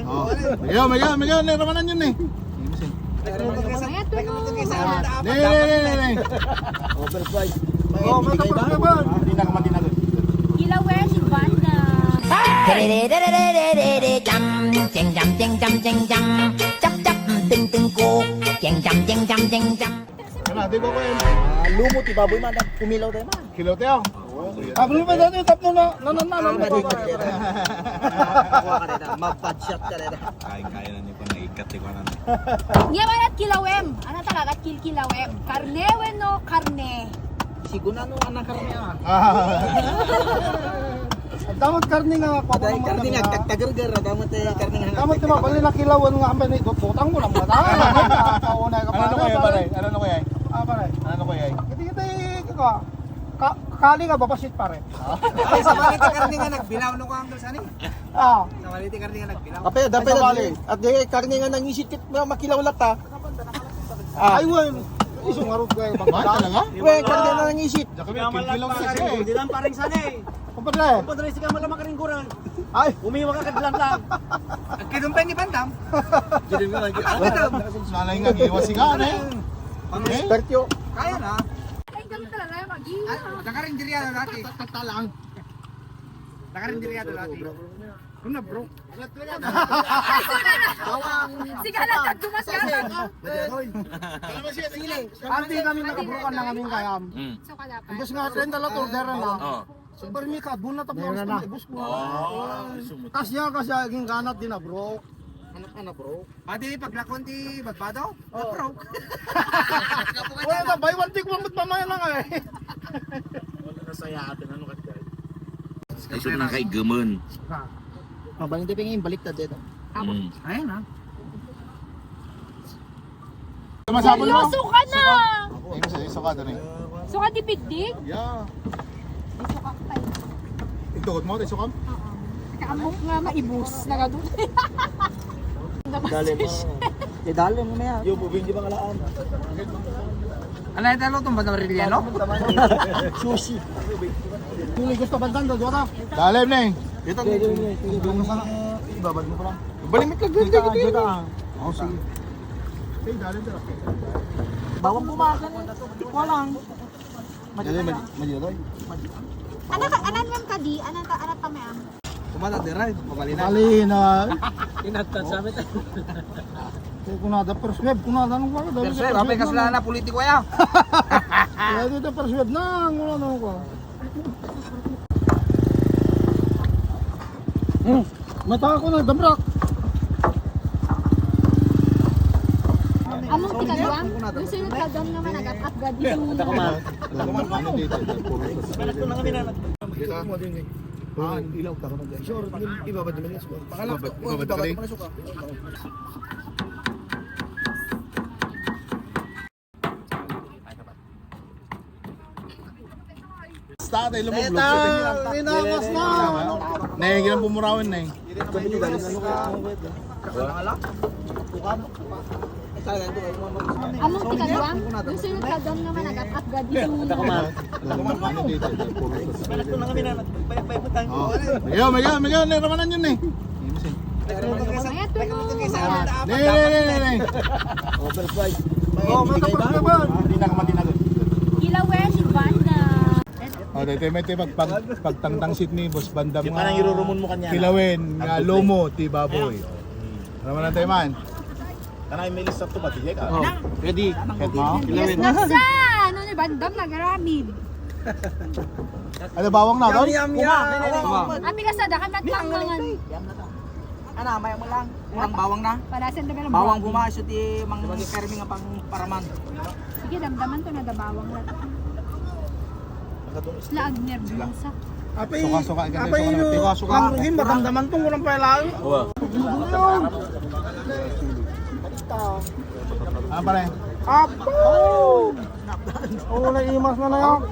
utang. Megaw, niramanan yun eh. Overpriced. Oh, mata pa ba? Hindi na kamatinagot. Kilawin, si Banda. Jam jing jam jing jam jing jam chap chap ting ting ko jing jam jing jam jing jam. Ano, di ba ko yun? Lumot, ibaboy man. Kumilaw tayo man. Kilaw tayo. Ablo pa dito, tapno na. Kuha ka rin. Mabad shot ka rin. Kaya na niyo pa naikat ko na. Nga ba at kilawem? Ano talaga at kilawem? Karne no karne. Siguna nung anak karne ah. Damot karni nga ako. Dahil karne nga, tagar-gar. Damot karne nga. Damot di ba, bali na kilawan nga ambay ni tutang mo na mga tayo. Kauna ka pa. Ano ko yay? Ano ko yay? Pare. Ano ko yay? Kita kali nga babasit pare. Ay, sa malit karne nga nagbilaw no ko ang sani. Ah. Sa malit karne nga nagbilaw. Kape, dapat at di karne nga nangisit kit makilaw lata. Ay, wen. Isong arot kayo bang talaga? We, karne nga nangisit. Kilaw siya eh. Di lang paring sanay. Kumpadre. Kumpadre si Kamal makaring kurang. Ay, Umiwa ka kadlan lang. Ang kinumpay ni Bandam. Jadi nga lagi. nanay nga giwas nga eh. Pertyo. Kaya na. Ay, ganun talaga yung mag Nakaring diriya na dati. Tatalang. Nakaring diriya na dati. Ano bro? Sigala ka dumasyasan. Ante kami nakabrokan na kaming kayam. So ka dapat. Bus nga trend dala order na. Super mi ka bunat tapos na bus ko. Kasya aging ganat din na bro. Anak bro. Pati paglakon ti badbado? Bro. Wala na buy one take one mamaya lang eh. Ay, so na kay Gaman. Mabaling tayo pingin balik ta dito. Ayun ha. Masabol mo. Seryoso ka na! Iso ka doon eh. So ka dipigdig? Yeah. Iso ka pa. Itugot mo, iso ka? Kaamok nga maibus. Nagadun. Dali mo. Dali mo na yan. Yung bubing di ba kalaan? Ano yung talo itong bandang Riliano? Sushi. Kung gusto bandan doon, wala. Dalim na eh. Dito. Ibabad mo pa lang. Balimit ka ganda dito. Oo, sige. Sige, dalim dito. Bawang bumakan. Tikwa lang. Madyodoy. Anan man ka di? Anan ka may am? Kumata diray, pabalina. Kali na. Inatat sa amin. Kung nada persweb, kung nada nung wala. Persweb, apay kasla na politiko ya. Kaya dito persweb na. Wala nung ko. Mata ko na, damrak. Among tikadwang? Yung sunod kadwang naman agad-agad yung... Balat ko na kami na. Ilaw ka naman. Sure, ibabad naman yung score. Ibabad ka rin. Tatay, lumublog. Rinamas na. Nahigil ang pumurawin na eh. Among tikadwang? Yung sunod kadwang naman agad-agad yung... Balat ko na kami na. Bayag butang. Megaw, niramanan yun eh. Mayat ko mo. Nee. Overpriced. Oh, mata pa ba? Hindi na kamatinagot. Kilawin, si Banda. Oh, dito may pagtangtang sit ni Boss Bandam Yung parang irurumon mo kanya. Kilawin, nga lomo, ti baboy. Ano man tayo man? Kanay may list up to pati ka. Oh, ready. Head mo? Yes, nasa! Ano ni Bandam nagaramid? Ano bawang na daw? Ami ka sa dakan matpangangan. Ano, maya mo lang. Unang bawang na. Palasan na meron Bawang bumaso ti mang karmi nga pang paraman. Sige, damdaman to na dabawang na. Laag nervyosa. Apay, suka, Apay no. Mangruhin matamdaman tong walang pailang. Ah, pare. Apo! Oh, naimas na na yan.